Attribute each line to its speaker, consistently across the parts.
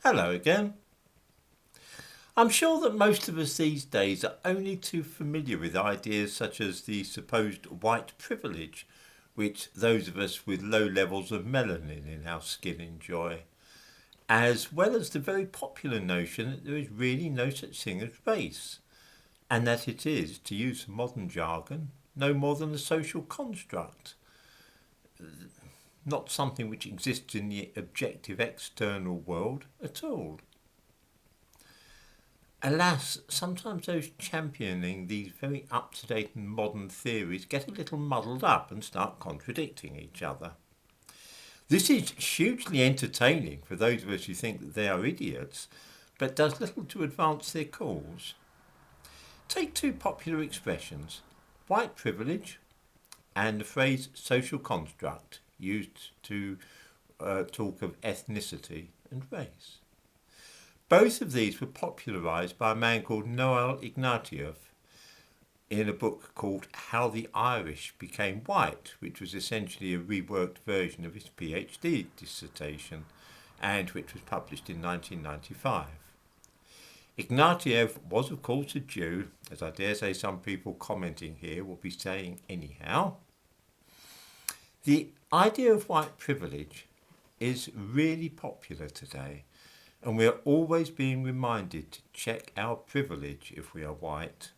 Speaker 1: Hello again. I'm sure that most of us these days are only too familiar with ideas such as the supposed white privilege, which those of us with low levels of melanin in our skin enjoy, as well as the very popular notion that there is really no such thing as race, and that it is, to use modern jargon, no more than a social construct, not something which exists in the objective external world at all. Alas, sometimes those championing these very up-to-date and modern theories get a little muddled up and start contradicting each other. This is hugely entertaining for those of us who think that they are idiots, but does little to advance their cause. Take two popular expressions, white privilege and the phrase social construct, used to talk of ethnicity and race. Both of these were popularised by a man called Noel Ignatiev in a book called How the Irish Became White, which was essentially a reworked version of his PhD dissertation and which was published in 1995. Ignatiev was, of course, a Jew, as I dare say some people commenting here will be saying anyhow. The idea of white privilege is really popular today, and we are always being reminded to check our privilege if we are white.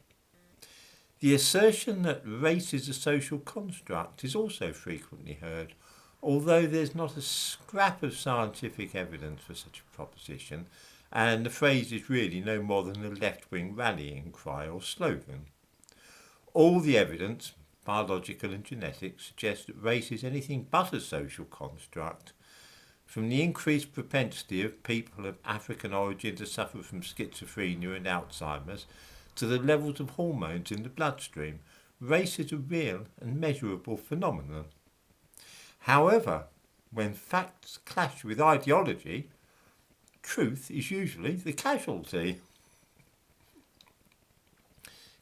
Speaker 1: The assertion that race is a social construct is also frequently heard, although there's not a scrap of scientific evidence for such a proposition, and the phrase is really no more than a left-wing rallying cry or slogan. All the evidence, biological and genetic, suggests that race is anything but a social construct, from the increased propensity of people of African origin to suffer from schizophrenia and Alzheimer's to the levels of hormones in the bloodstream. Race is a real and measurable phenomenon. However, when facts clash with ideology, truth is usually the casualty.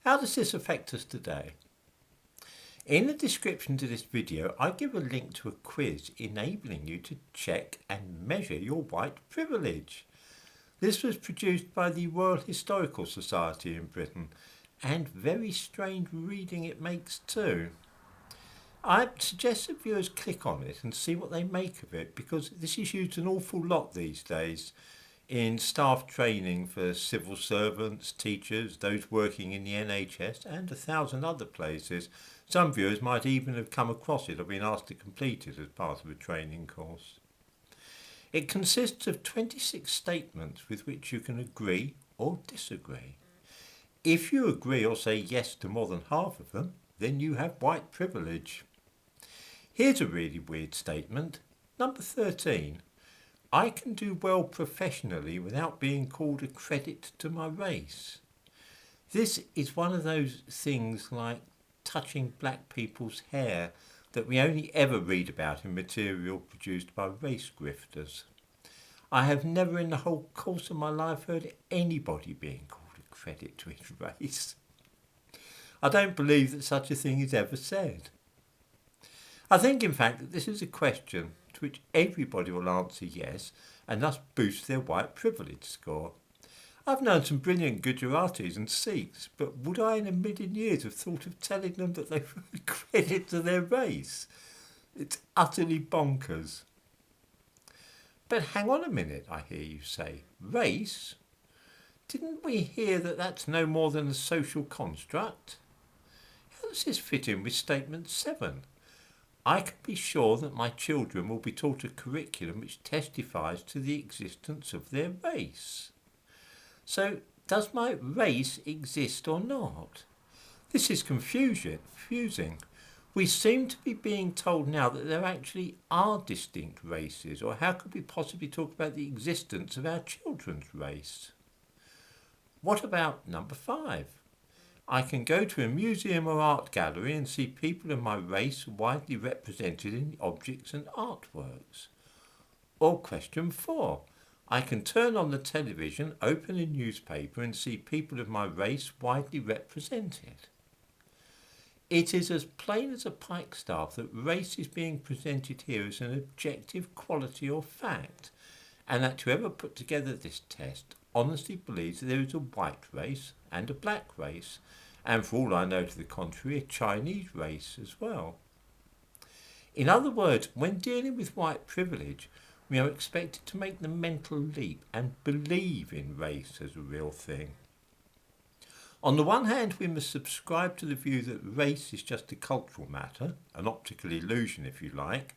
Speaker 1: How does this affect us today? In the description to this video, I give a link to a quiz enabling you to check and measure your white privilege. This was produced by the Royal Historical Society in Britain, and very strange reading it makes too. I suggest that viewers click on it and see what they make of it, because this is used an awful lot these days in staff training for civil servants, teachers, those working in the NHS and 1,000 other places. Some viewers might even have come across it or been asked to complete it as part of a training course. It consists of 26 statements with which you can agree or disagree. If you agree or say yes to more than half of them, then you have white privilege. Here's a really weird statement. Number 13. I can do well professionally without being called a credit to my race. This is one of those things like touching black people's hair that we only ever read about in material produced by race grifters. I have never in the whole course of my life heard anybody being called a credit to his race. I don't believe that such a thing is ever said. I think, in fact, that this is a question to which everybody will answer yes, and thus boost their white privilege score. I've known some brilliant Gujaratis and Sikhs, but would I in a million years have thought of telling them that they were a credit to their race? It's utterly bonkers. But hang on a minute, I hear you say. Race? Didn't we hear that that's no more than a social construct? How does this fit in with statement 7? I can be sure that my children will be taught a curriculum which testifies to the existence of their race. So, does my race exist or not? This is confusing. We seem to be being told now that there actually are distinct races, or how could we possibly talk about the existence of our children's race? What about number 5? I can go to a museum or art gallery and see people of my race widely represented in objects and artworks. Or question 4. I can turn on the television, open a newspaper and see people of my race widely represented. It is as plain as a pikestaff that race is being presented here as an objective quality or fact, and that whoever put together this test honestly believes that there is a white race and a black race, and for all I know to the contrary, a Chinese race as well. In other words, when dealing with white privilege, we are expected to make the mental leap and believe in race as a real thing. On the one hand, we must subscribe to the view that race is just a cultural matter, an optical illusion if you like,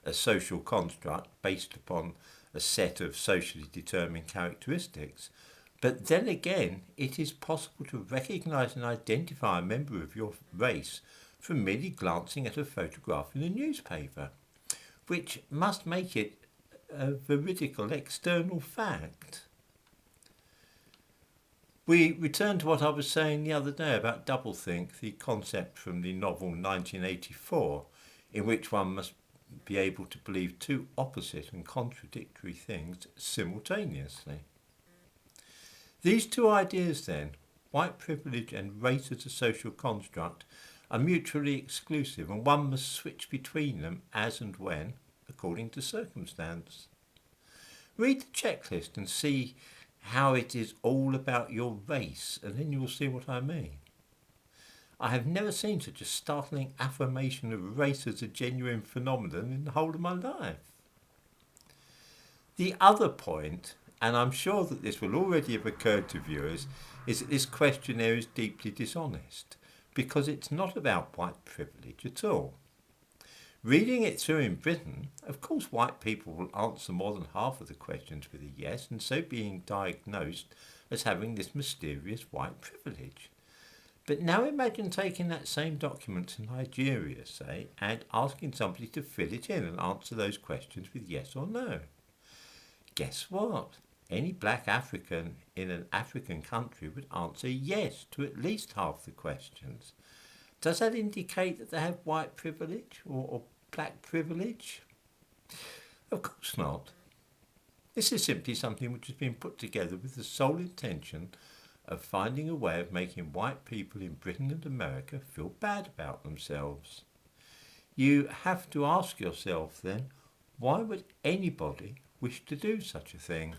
Speaker 1: a social construct based upon a set of socially determined characteristics. But then again, it is possible to recognise and identify a member of your race from merely glancing at a photograph in a newspaper, which must make it a veridical external fact. We return to what I was saying the other day about doublethink, the concept from the novel 1984, in which one must be able to believe two opposite and contradictory things simultaneously. These two ideas then, white privilege and race as a social construct, are mutually exclusive, and one must switch between them as and when, according to circumstance. Read the checklist and see how it is all about your race, and then you will see what I mean. I have never seen such a startling affirmation of race as a genuine phenomenon in the whole of my life. The other point, and I'm sure that this will already have occurred to viewers, is that this questionnaire is deeply dishonest, because it's not about white privilege at all. Reading it through in Britain, of course white people will answer more than half of the questions with a yes, and so being diagnosed as having this mysterious white privilege. But now imagine taking that same document to Nigeria, say, and asking somebody to fill it in and answer those questions with yes or no. Guess what? Any black African in an African country would answer yes to at least half the questions. Does that indicate that they have white privilege or black privilege? Of course not. This is simply something which has been put together with the sole intention of finding a way of making white people in Britain and America feel bad about themselves. You have to ask yourself then, why would anybody wish to do such a thing?